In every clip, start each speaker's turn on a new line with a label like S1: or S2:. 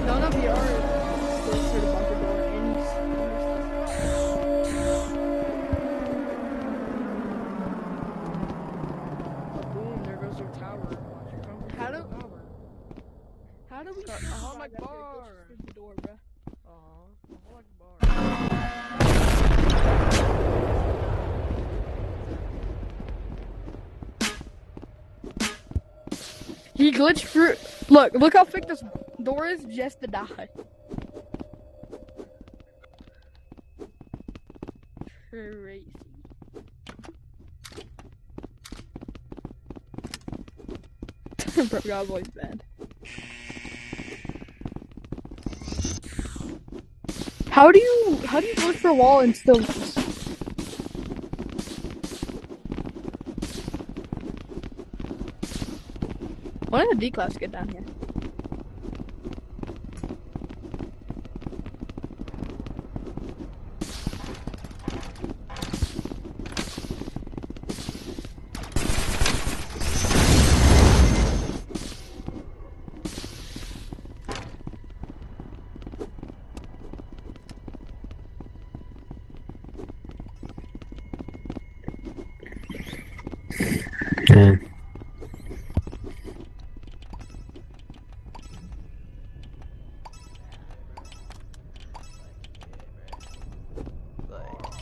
S1: None of yours goes through the bunker door and boom, there goes your tower. Watch it come from the tower. How do we
S2: Oh my
S1: that big
S2: bar.
S1: through the door, bruh?
S2: Oh my bar.
S1: He glitched through. Look how thick this door is just to die. Crazy. Bro, God's always bad. How do you glitch for a wall and still? When did the D-class get down here?
S3: Yeah.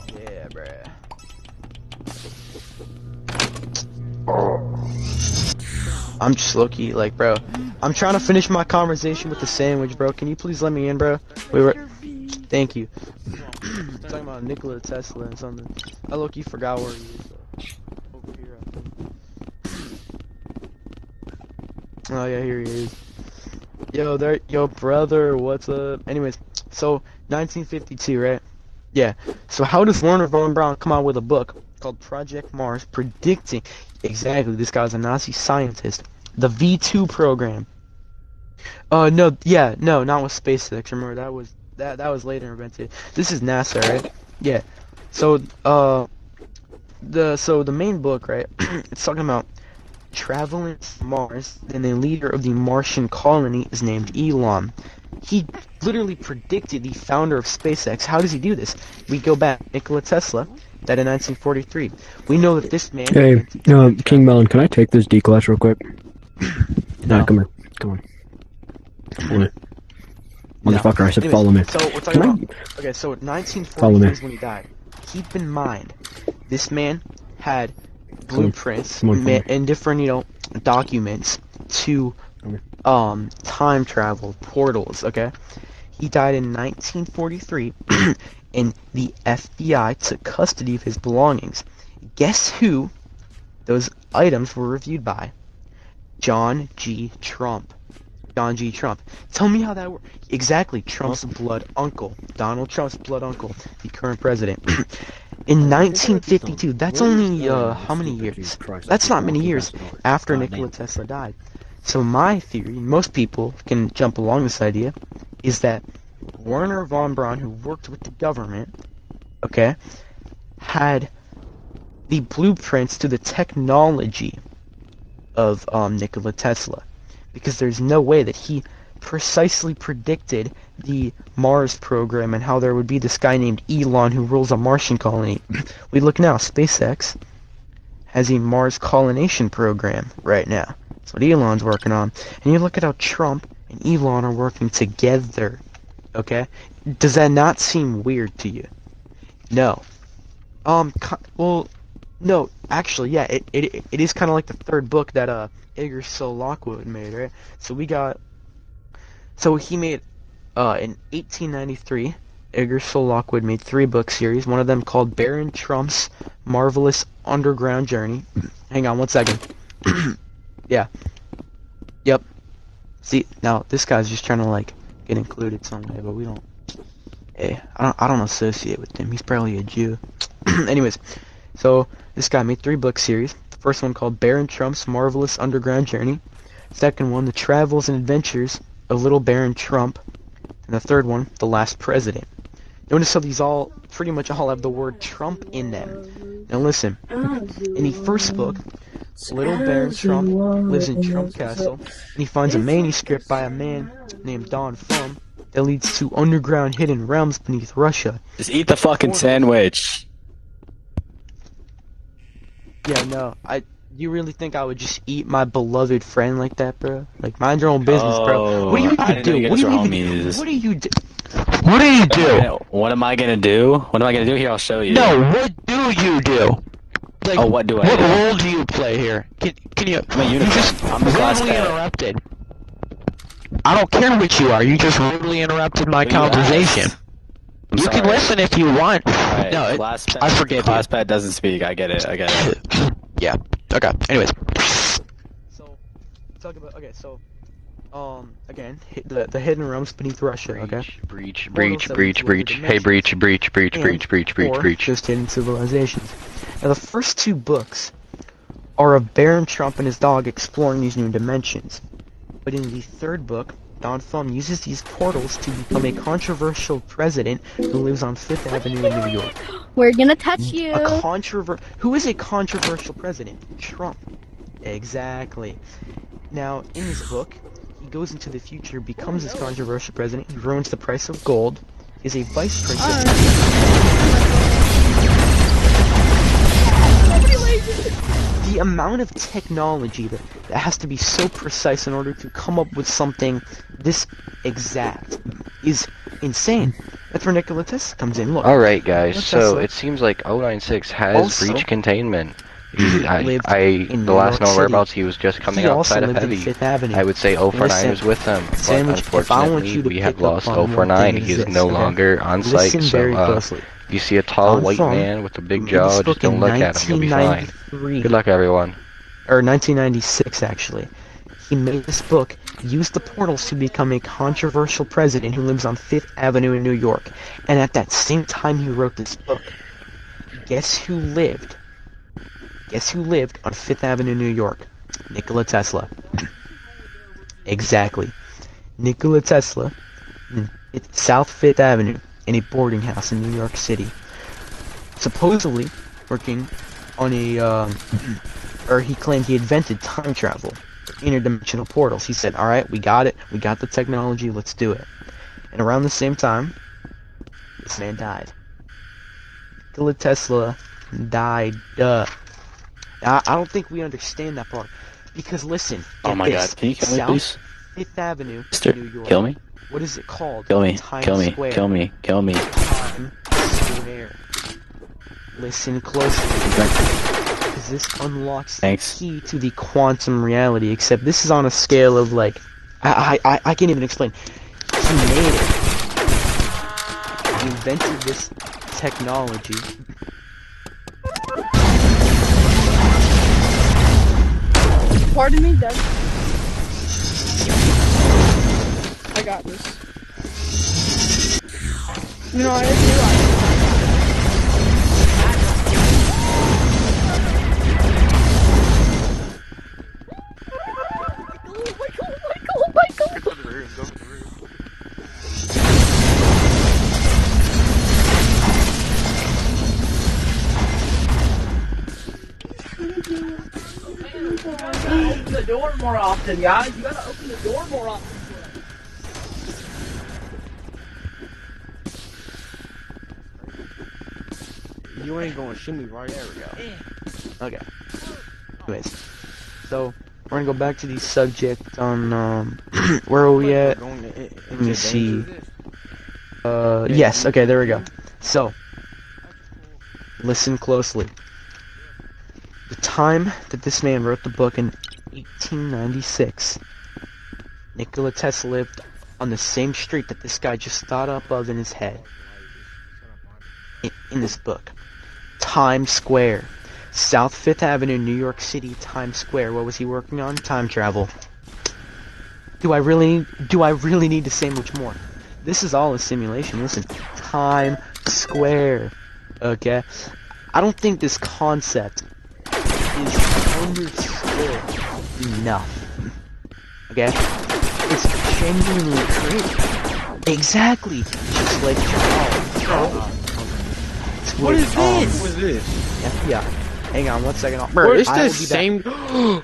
S2: Yeah, bruh. I'm just low-key, like, bro. I'm trying to finish my conversation with the sandwich, bro. Can you please let me in, bro? We were. Thank you. Talking about Nikola Tesla and something. I low-key forgot where he is. Over here, I think. Oh yeah, here he is. Yo, brother, what's up? Anyways, so 1952, right? Yeah. So how does Werner von Braun come out with a book called Project Mars predicting exactly this guy's a Nazi scientist, the V2 program? No, yeah, no, not with SpaceX. Remember that was later invented. This is NASA, right? Yeah. So the main book, right? It's talking about traveling to Mars, and the leader of the Martian colony is named Elon. He literally predicted the founder of SpaceX. How does he do this? We go back, Nikola Tesla, died in 1943. We know that this man
S3: Hey,
S2: invented time
S3: King
S2: travel.
S3: Melon, can I take this D-class real quick?
S2: No.
S3: Come here. Come on. Follow me.
S2: No.
S3: Motherfucker, I said
S2: Anyways,
S3: follow me.
S2: So we're talking
S3: Can
S2: about.
S3: I?
S2: Okay, so
S3: Follow
S2: 1943
S3: me.
S2: is when he died. Keep in mind, this man had
S3: Come on.
S2: blueprints
S3: Come on, follow me.
S2: and different, documents to time travel portals. Okay, he died in 1943, and the FBI took custody of his belongings. Guess who those items were reviewed by? John G. Trump. John G. Trump. Tell me how that works. Exactly, Trump's blood uncle. Donald Trump's blood uncle, the current president. In 1952, that's only, how many years? That's not many years after Nikola Tesla died. So my theory, most people can jump along this idea, is that Werner von Braun, who worked with the government, okay, had the blueprints to the technology of Nikola Tesla, because there's no way that he precisely predicted the Mars program and how there would be this guy named Elon who rules a Martian colony. We look now, SpaceX has a Mars colonization program right now. That's what Elon's working on. And you look at how Trump and Elon are working together, okay? Does that not seem weird to you? No. Well, no, actually, yeah, it is kind of like the third book that Ingersoll Lockwood made, right? So he made in 1893, Ingersoll Lockwood made 3-book series. One of them called Baron Trump's Marvelous Underground Journey. Hang on one second. Yeah. Yep. See, now this guy's just trying to like get included someday, but we don't. Hey, I don't associate with him. He's probably a Jew. Anyways, so this guy made 3-book series. The first one called Baron Trump's Marvelous Underground Journey. Second one, The Travels and Adventures of Little Baron Trump. And the third one, The Last President. Notice how these all pretty much all have the word Trump in them. Now listen, in the first book, Little Baron Trump lives in Trump Castle, and he finds a manuscript by a man named Don Fum that leads to underground hidden realms beneath Russia.
S4: Just eat the fucking sandwich.
S2: Yeah, no, you really think I would just eat my beloved friend like that, bro? Like, mind your own business, bro. What do you
S4: I
S2: even
S4: didn't know
S2: do?
S4: you
S2: What
S4: guys
S2: do you
S4: were
S2: even
S4: homies.
S2: What do you do? What do you do?
S4: What am I gonna do? What am I gonna do here? I'll show you.
S5: No, what do you do? Like,
S4: Oh, what do I
S5: what
S4: do?
S5: role do you play here? Can you?
S4: I'm a
S5: You
S4: unicorn.
S5: just
S4: I'm the class
S5: rudely
S4: pet.
S5: interrupted. I don't care what you are. You just rudely interrupted my
S4: What do you
S5: conversation.
S4: ask? I'm
S5: You can
S4: sorry.
S5: listen if you want.
S4: Alright,
S5: No,
S4: class pet,
S5: I forgive
S4: class
S5: you.
S4: pet doesn't speak. I get it. I get it.
S5: Yeah. Okay. Anyways.
S2: So, talk about again, the hidden realms beneath Russia. Okay.
S6: Breach. Hey, breach.
S2: Just hidden civilizations. Now, the first two books are of Baron Trump and his dog exploring these new dimensions. But in the third book, Don Fum uses these portals to become a controversial president who lives on Fifth Avenue in New York.
S7: We're gonna touch you.
S2: Who is a controversial president? Trump. Exactly. Now, in this book, he goes into the future, becomes this controversial president, he ruins the price of gold, is a vice president. The amount of technology that has to be so precise in order to come up with something this exact is insane. That's where Nikola Tesla comes in. Look.
S6: Alright, guys,
S2: What's
S6: so
S2: Tesla?
S6: it seems like 096 has
S2: Also,
S6: breach containment.
S2: lived in
S6: The
S2: New
S6: last
S2: York
S6: known
S2: City.
S6: whereabouts, he was just coming
S2: He also
S6: outside of
S2: lived in
S6: Heavy.
S2: Fifth Avenue.
S6: I would say 049
S2: Listen,
S6: is with them, but
S2: Sandwich, if I want you
S6: unfortunately,
S2: to
S6: we have
S2: pick up
S6: lost
S2: on one
S6: 049.
S2: thing,
S6: He is
S2: is this,
S6: no
S2: okay?
S6: longer on site,
S2: Listen
S6: so
S2: very closely.
S6: if you see a tall
S2: Don
S6: white
S2: Fum
S6: man with a big
S2: made
S6: jaw,
S2: this
S6: just
S2: book
S6: don't
S2: in
S6: look at him, you'll be fine.
S2: 1993.
S6: Good luck, everyone.
S2: Or 1996, actually. He made this book, used the portals to become a controversial president who lives on Fifth Avenue in New York. And at that same time he wrote this book, guess who lived? Guess who lived on Fifth Avenue, New York? Nikola Tesla. Exactly. Nikola Tesla, it's South Fifth Avenue, in a boarding house in New York City. Supposedly working on or he claimed he invented time travel, interdimensional portals. He said, alright, we got it, we got the technology, let's do it. And around the same time, this man died. Nikola Tesla died. I don't think we understand that part. Because listen,
S4: Oh
S2: get
S4: my
S2: this,
S4: god, can you kill me,
S2: South
S4: please?
S2: Fifth Avenue,
S4: Mister,
S2: New York.
S4: kill me?
S2: What is it called?
S4: Kill me.
S2: Times
S4: Kill me.
S2: Square.
S4: Kill me. Kill me.
S2: Times Square. Listen closely. Because this unlocks
S4: Thanks.
S2: the key to the quantum reality, except this is on a scale of like I can't even explain. He made it. He invented this technology.
S1: Pardon me, Dad. I got this. You know, I didn't realize.
S8: Open the door more often, guys. You gotta open the door more often.
S9: You ain't gonna shoot me, right? There we go.
S2: Okay. Anyways, so we're gonna go back to the subject on where are we at? Let me see. Yes. Okay, there we go. So, listen closely. The time that this man wrote the book in 1896, Nikola Tesla lived on the same street that this guy just thought up of in his head. In this book. Times Square. South Fifth Avenue, New York City, Times Square. What was he working on? Time travel. Do I really need to say much more? This is all a simulation. Listen, Times Square. Okay? I don't think this concept is understood enough. Okay? It's genuinely great. Exactly. Just like Charles.
S9: What is this? What is this?
S2: FBI. Hang on 1 second.
S9: Bro, it's
S2: I
S9: the
S2: will be back.
S9: same.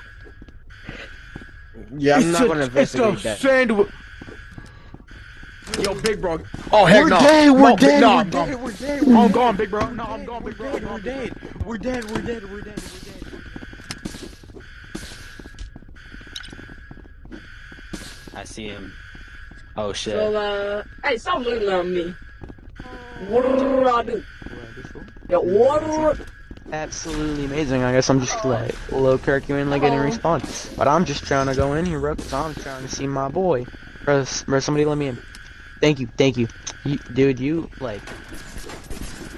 S9: Yeah, I'm not gonna investigate
S5: It's a
S9: that.
S5: sandwich.
S9: Yo, big bro.
S5: Oh heck no.
S9: dead, we're
S5: No,
S9: dead,
S5: no,
S9: we're
S5: no.
S9: dead, we're dead,
S5: Oh, I'm gone, big bro. No, I'm gone, big bro.
S9: We're dead, we're dead, we're dead, we're dead.
S4: I see him. Oh shit.
S8: So, hey, stop looking at me. What do I do? Yeah, what do
S2: Absolutely amazing. I guess I'm just like low Kirk you in like any response. But I'm just trying to go in here, bro, because I'm trying to see my boy. Bro, somebody let me in. Thank you. Dude, you like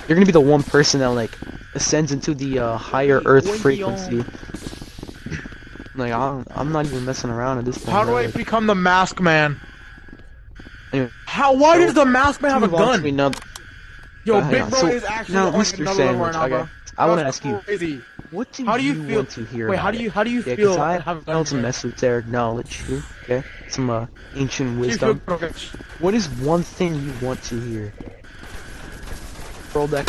S2: you're gonna be the one person that like ascends into the higher Earth frequency. Like I'm not even messing around at this point.
S5: How do
S2: bro.
S5: I
S2: Like,
S5: become the mask man?
S2: Anyway,
S5: Why
S2: so,
S5: does the mask man have a
S2: move on to
S5: gun?
S2: another-
S5: Yo,
S2: hang
S5: big
S2: on.
S5: bro
S2: So,
S5: is actually
S2: now,
S5: on
S2: Mr.
S5: another level
S2: Sandwich,
S5: right now, bro.
S2: okay? I want to
S5: That's
S2: ask you,
S5: crazy.
S2: what do
S5: How do you feel?
S2: want to hear
S5: Wait,
S2: about
S5: how do you
S2: Yeah,
S5: feel?
S2: 'cause I
S5: having
S2: know some esoteric knowledge here, okay? Some ancient
S5: Do you feel
S2: wisdom.
S5: okay?
S2: What is one thing you want to hear? Roll that.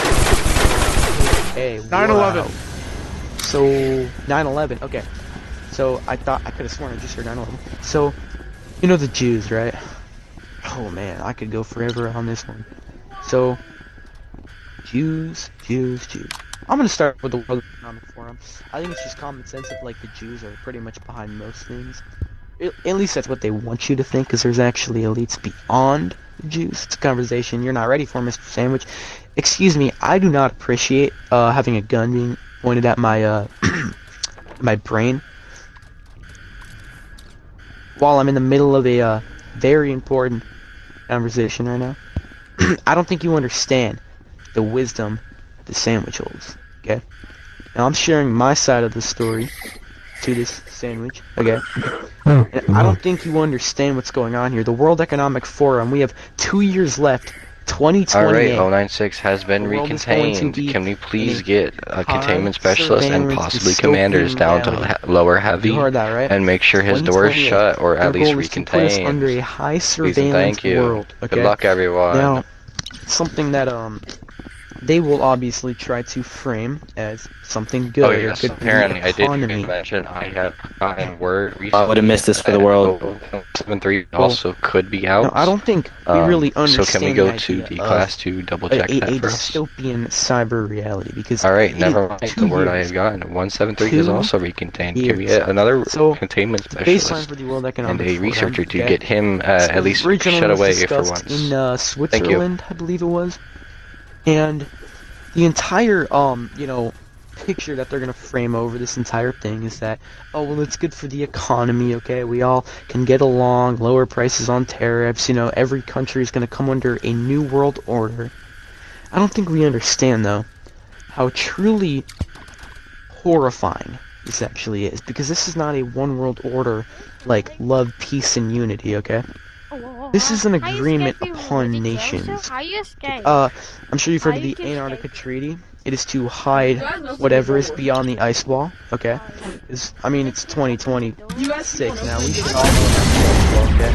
S2: Hey,
S5: 9/11.
S2: wow. So 9/11. Okay. So I thought I could have sworn I just heard 9/11. So you know the Jews, right? Oh man, I could go forever on this one. So Jews. I'm gonna start with the World Economic Forum. I think it's just common sense that like the Jews are pretty much behind most things. At least that's what they want you to think, because there's actually elites beyond the Jews. It's a conversation you're not ready for, Mr. Sandwich. Excuse me, I do not appreciate having a gun being pointed at my my brain while I'm in the middle of a very important conversation right now. I don't think you understand the wisdom the sandwich holds, okay? Now I'm sharing my side of the story to this sandwich, okay? And I don't think you understand what's going on here. The World Economic Forum, we have 2 years left, 2028.
S6: Alright, 096 has been
S2: The world is going to
S6: recontained.
S2: be
S6: Can we please
S2: in
S6: get a
S2: high
S6: containment specialist and
S2: surveillance
S6: possibly
S2: dystopian
S6: commanders down to
S2: reality.
S6: lower heavy
S2: You heard that, right?
S6: and make sure his door is
S2: 2028.
S6: shut or
S2: Their
S6: at least
S2: goal is to put us under a
S6: recontained?
S2: high
S6: Please and
S2: surveillance
S6: thank you.
S2: world, okay?
S6: Good luck, everyone.
S2: Now, something that they will obviously try to frame as something good.
S6: Oh
S2: or
S6: yes,
S2: good for the
S6: apparently I did
S2: economy.
S6: mention I have gotten word recently.
S4: I would've missed this for the world.
S6: 73 also could be out.
S2: No, I don't think we really
S6: So
S2: understand
S6: can we go
S2: the
S6: to
S2: idea
S6: the
S2: of
S6: class to double check
S2: a
S6: that for us?
S2: dystopian cyber reality, because
S6: Alright,
S2: it
S6: never
S2: is
S6: mind.
S2: 2
S6: The word I
S2: years.
S6: have gotten. 173 is
S2: 2
S6: also recontained. Can we
S2: years.
S6: get another
S2: So,
S6: containment
S2: Baseline
S6: specialist
S2: for the World
S6: and
S2: Economic
S6: a
S2: Forum,
S6: researcher to
S2: okay?
S6: get him
S2: This
S6: at
S2: was
S6: least
S2: originally
S6: shut
S2: was
S6: away for
S2: discussed
S6: once?
S2: in Switzerland, I believe it was, and the entire picture that they're gonna frame over this entire thing is that, oh well, it's good for the economy, okay? We all can get along, lower prices on tariffs, every country is gonna come under a new world order. I don't think we understand though how truly horrifying this actually is, because this is not a one world order like love, peace, and unity, okay? This is an agreement upon nations.
S7: How you escape?
S2: I'm sure you've heard
S7: How
S2: of the
S7: you can
S2: Antarctica
S7: escape?
S2: Treaty. It is to hide whatever is beyond the ice wall, okay? It's 2026 now. We should all know about the ice wall, okay?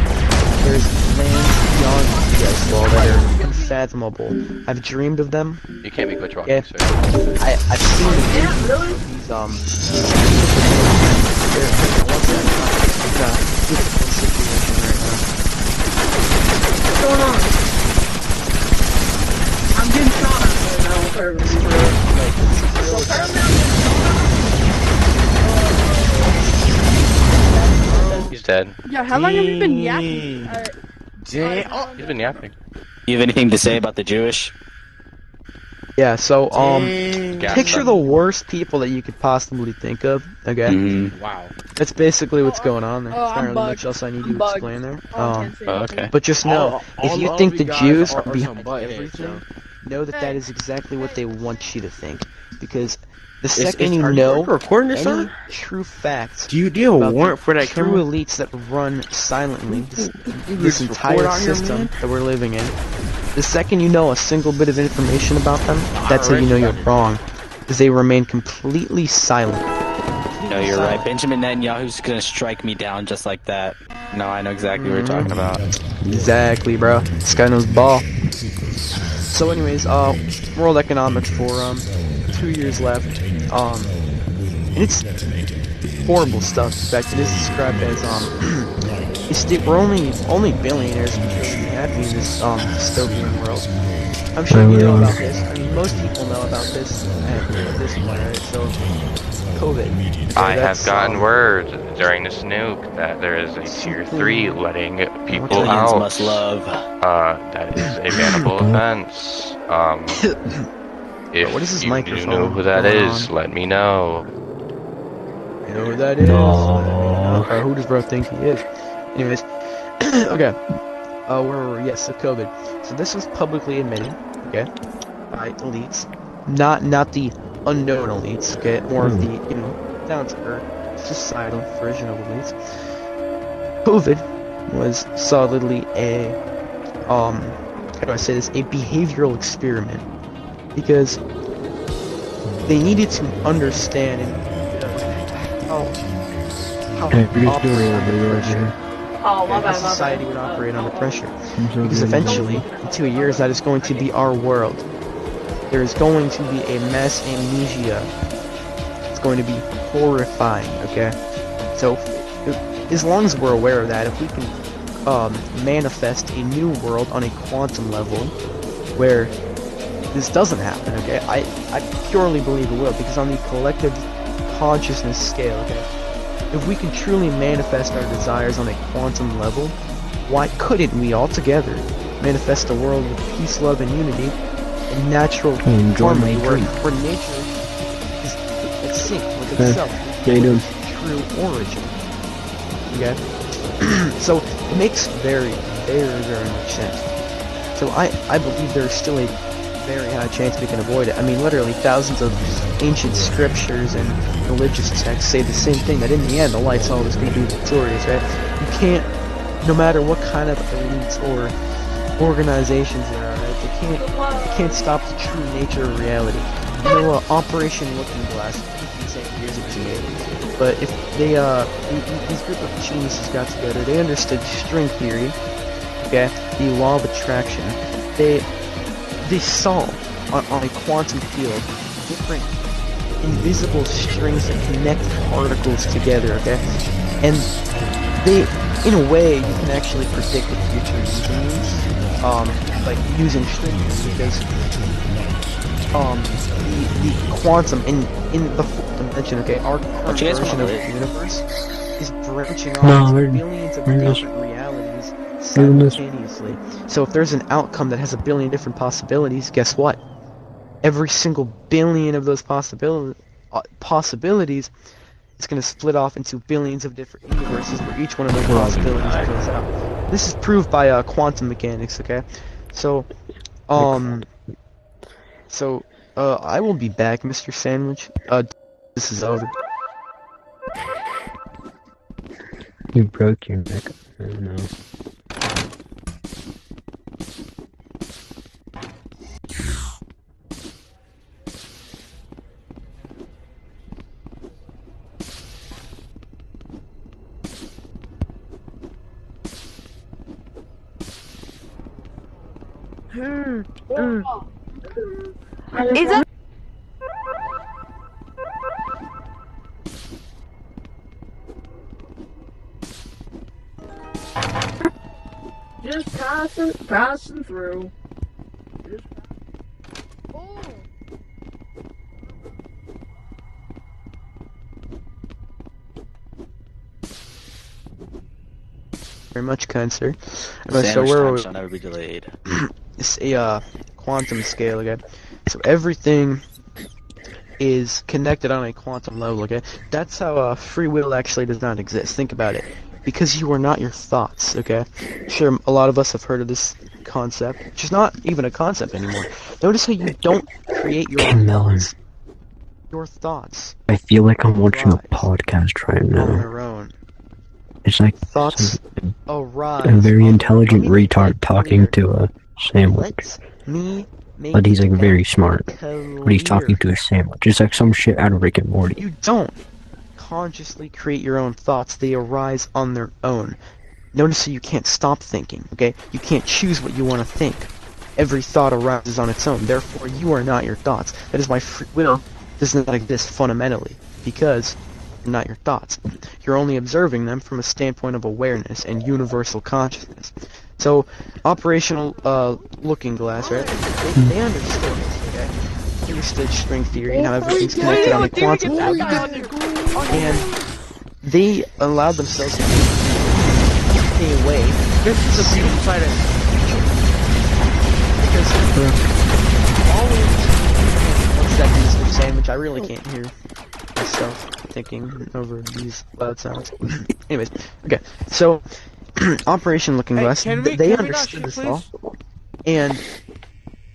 S2: There's lands beyond the ice wall that are unfathomable. I've dreamed of them.
S6: You can't be glitch walking,
S2: Yeah.
S6: sir.
S2: I've seen the videos of these, it's a difficult situation right now.
S8: What's going on? I'm getting shot at right now on purpose.
S6: He's dead.
S1: Yeah, how long have you been yapping?
S9: Damn. Oh,
S6: He's been yapping.
S4: You have anything to say about the Jewish?
S2: Yeah, so,
S6: Gas
S2: picture
S6: them.
S2: the worst people that you could possibly think of, okay?
S4: Mm-hmm.
S9: wow.
S2: That's basically what's going on there.
S1: Oh,
S2: There's not
S1: I'm
S2: really
S1: bugged.
S2: much else I need
S1: I'm
S2: to
S1: bugged.
S2: explain there.
S1: Oh, I can't say anything.
S4: Okay.
S2: But just know, if you think the Jews are
S9: some
S2: behind
S9: buttheads,
S2: everything,
S9: yo.
S2: know that that is exactly what they want you to think. Because the
S9: Is-
S2: second
S9: is-
S2: you
S9: are
S2: know
S9: recording this,
S2: any
S9: son?
S2: true facts
S9: Do you have a
S2: about
S9: warrant
S2: the
S9: for that
S2: true
S9: camera?
S2: elites that run silently, this
S9: just
S2: entire
S9: record out here,
S2: system
S9: man?
S2: that we're living in, the second you know a single bit of information about them, that's how you know you're wrong. Because they remain completely silent.
S4: No, you're right. Benjamin Netanyahu's gonna strike me down just like that. No, I know exactly what you're talking about.
S2: Exactly, bro. This guy knows ball. So anyways, World Economic Forum, 2 years left. and it's horrible stuff. In fact, it is described as we're only billionaires can truly be happy in this dystopian world. I'm sure you know about this. I mean, most people know about this at this point, right? So, COVID. So
S6: I have gotten word during this nuke that there is a tier 3 letting people
S4: Billions
S6: out.
S4: must love.
S6: That is a bannable offense. If
S2: what is this
S6: you
S2: microphone
S6: know who that
S2: going
S6: is,
S2: on?
S6: let me know.
S2: You know who that is? Or who does bro think he is? Anyways, okay. Where were we? Yes, so COVID. So this was publicly admitted, okay, by elites, not the unknown elites, okay, more of the down to earth societal version of elites. COVID was solidly a how do I say this? A behavioral experiment, because they needed to understand how society would operate under pressure. Because eventually, in 2 years, that is going to be our world. There is going to be a mass amnesia. It's going to be horrifying, okay? So, as long as we're aware of that, if we can manifest a new world on a quantum level, where this doesn't happen, okay? I purely believe it will, because on the collective consciousness scale, okay? If we can truly manifest our desires on a quantum level, why couldn't we all together manifest a world with peace, love, and unity, and natural harmony, where nature is at sync with itself, with true origin? Okay? So, it makes very, very, very much sense. So I believe there's still a very high chance we can avoid it. I mean, literally thousands of ancient scriptures and religious texts say the same thing, that in the end the light's always going to be victorious, right? You can't, no matter what kind of elites or organizations there are, right? They can't stop the true nature of reality. You know, Operation Looking Glass, the same years it was made. But if they, these group of geniuses got together, they understood string theory, okay, the law of attraction. They saw on a quantum field different invisible strings that connect particles together, okay? And they, in a way, you can actually predict the future using these, like using string theory, because the quantum in the fourth dimension, okay, our current version of the universe is branching off into billions of different realities simultaneously. So if there's an outcome that has a billion different possibilities, guess what? Every single billion of those possibilities is going to split off into billions of different universes where each one of those possibilities plays out. This is proved by quantum mechanics, okay? So, I will be back, Mr. Sandwich. This is over.
S3: You broke your neck. I don't know.
S1: Is that
S8: Just passing through.
S2: Very much, kind sir.
S4: So where shall never be delayed.
S2: It's a quantum scale, okay? So everything is connected on a quantum level, okay? That's how free will actually does not exist. Think about it. Because you are not your thoughts, okay? Sure, a lot of us have heard of this concept, which is not even a concept anymore. Notice how you don't create your own thoughts. Your thoughts.
S3: I feel like I'm watching a podcast right
S2: On
S3: now.
S2: their own.
S3: It's like
S2: Thoughts arise.
S3: a very
S2: on-
S3: intelligent
S2: Let me make
S3: retard
S2: it
S3: talking
S2: clear.
S3: to a sandwich.
S2: Let me make
S3: But he's like
S2: it
S3: very smart.
S2: clear.
S3: But he's talking to a sandwich. It's like some shit out of Rick and Morty.
S2: You don't consciously create your own thoughts. They arise on their own. Notice that you can't stop thinking, okay? You can't choose what you want to think. Every thought arises on its own. Therefore, you are not your thoughts. That is why free will does not exist fundamentally, because they're not your thoughts. You're only observing them from a standpoint of awareness and universal consciousness. So, operational looking glass, right? They understood this, okay? They understood string theory and how everything's connected on a quantum level. And they allowed themselves to stay away.
S9: This is a beautiful side of
S2: because always 1 second, Mr. Sandwich, I really can't hear myself thinking over these loud sounds. Anyways, okay, so Operation Looking Glass, they understood this all, and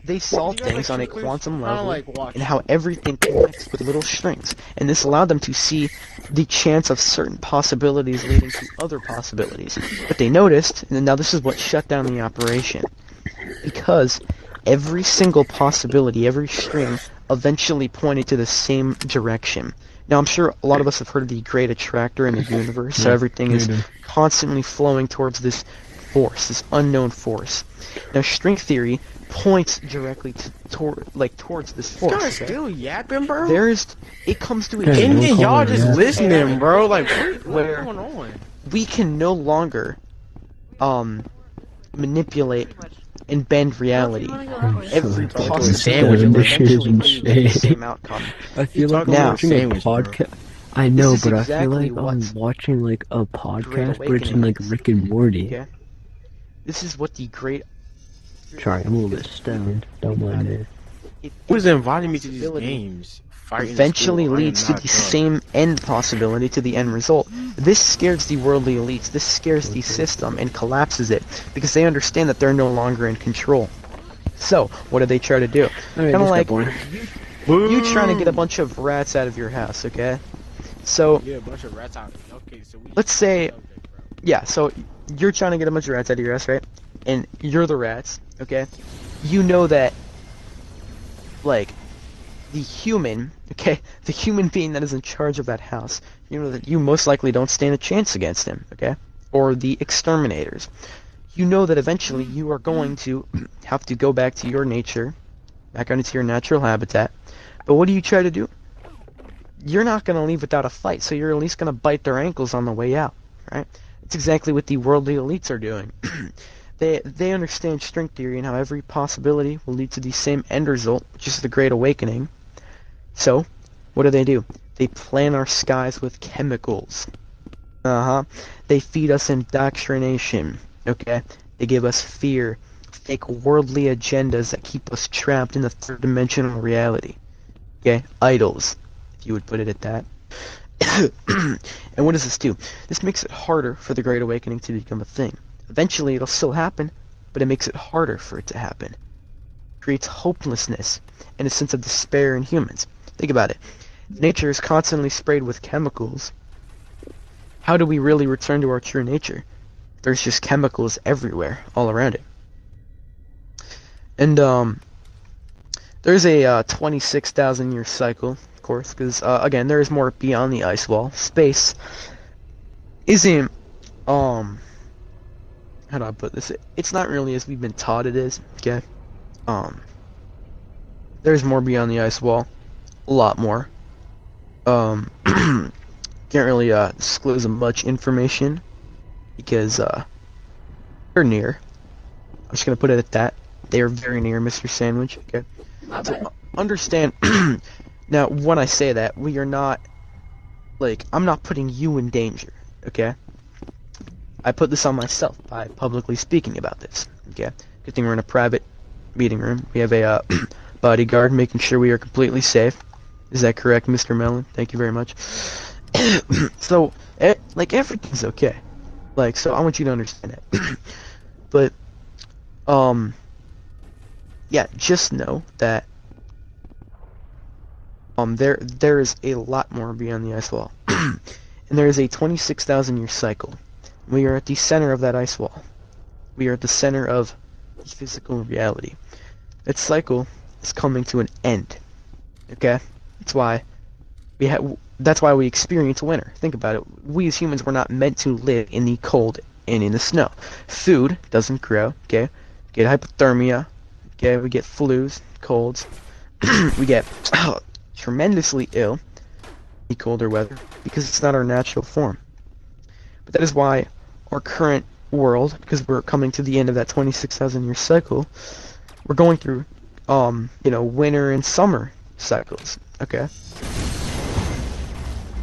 S2: they saw things on a quantum level and how everything connects with little strings, and this allowed them to see the chance of certain possibilities leading to other possibilities. But they noticed, and now this is what shut down the operation, because every single possibility, every string, eventually pointed to the same direction. Now, I'm sure a lot of us have heard of the great attractor in the universe, so everything is constantly flowing towards this force, this unknown force. Now, string theory points directly towards this force.
S9: This guy's still yapping, bro.
S2: It comes to a
S9: and then y'all just listening, bro. Like, what's
S2: where
S9: going on?
S2: We can no longer manipulate and bend reality. Every possibility will eventually lead to the same outcome.
S3: I feel like I'm watching a podcast. I know, but I feel like I'm watching like a podcast, but it's in like Rick and Morty.
S2: Okay. This is what the great.
S3: Sorry, I'm a little bit stoned. Don't mind me.
S9: Who's inviting me to these games?
S2: Eventually leads to the same end possibility, to the end result. This scares the worldly elites, this scares the system and collapses it, because they understand that they're no longer in control. So, what do they try to do? Kind of like, you trying to get a bunch of rats out of your house, okay? So,
S9: yeah, a bunch of rats out. Okay, so
S2: let's say, yeah, so you're trying to get a bunch of rats out of your house, right? And you're the rats, okay? You know that, like, the human, okay, the human being that is in charge of that house, you know that you most likely don't stand a chance against him, okay? Or the exterminators. You know that eventually you are going to have to go back to your nature, back into your natural habitat. But what do you try to do? You're not going to leave without a fight, so you're at least going to bite their ankles on the way out, right? It's exactly what the worldly elites are doing. They understand string theory and how every possibility will lead to the same end result, which is the Great Awakening. So, what do? They plan our skies with chemicals. They feed us indoctrination, okay? They give us fear, fake worldly agendas that keep us trapped in the third-dimensional reality. Okay? Idols, if you would put it at that. And what does this do? This makes it harder for the Great Awakening to become a thing. Eventually, it'll still happen, but it makes it harder for it to happen. It creates hopelessness and a sense of despair in humans. Think about it. If nature is constantly sprayed with chemicals, how do we really return to our true nature? There's just chemicals everywhere, all around it. And, there's a 26,000 year cycle, of course, because, again, there is more beyond the ice wall. Space isn't, how do I put this? It's not really as we've been taught it is, okay? There's more beyond the ice wall. A lot more. Can't really, disclose much information, because, they're near. I'm just gonna put it at that. They are very near, Mr. Sandwich, okay? So, understand, now, when I say that, we are not, like, I'm not putting you in danger, okay? I put this on myself by publicly speaking about this, okay? Good thing we're in a private meeting room. We have a, bodyguard making sure we are completely safe. Is that correct, Mr. Mellon? Thank you very much. So, like, everything's okay. Like, so I want you to understand that. But, yeah, just know that, there is a lot more beyond the ice wall. And there is a 26,000 year cycle. We are at the center of that ice wall. We are at the center of physical reality. That cycle is coming to an end. Okay? That's why we experience winter. Think about it. We as humans were not meant to live in the cold and in the snow. Food doesn't grow, okay? We get hypothermia, okay? We get flus, colds. We get tremendously ill in colder weather because it's not our natural form. But that is why our current world, because we're coming to the end of that 26,000 year cycle, we're going through, winter and summer cycles, okay?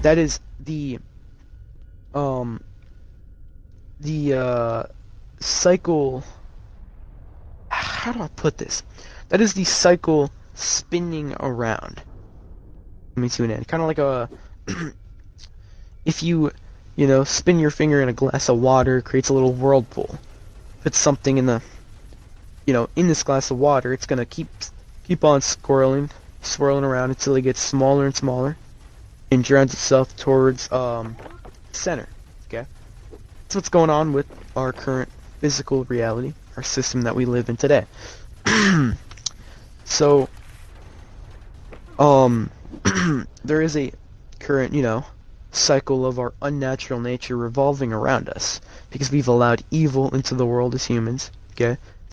S2: That is the cycle, how do I put this? That is the cycle spinning around. Let me tune in. Kind of like a, if you spin your finger in a glass of water, it creates a little whirlpool. If it's something in the, in this glass of water, it's gonna keep on swirling around until it gets smaller and smaller, and drowns itself towards center. Okay, that's what's going on with our current physical reality, our system that we live in today. So, there is a current, cycle of our unnatural nature revolving around us because we've allowed evil into the world as humans. Okay,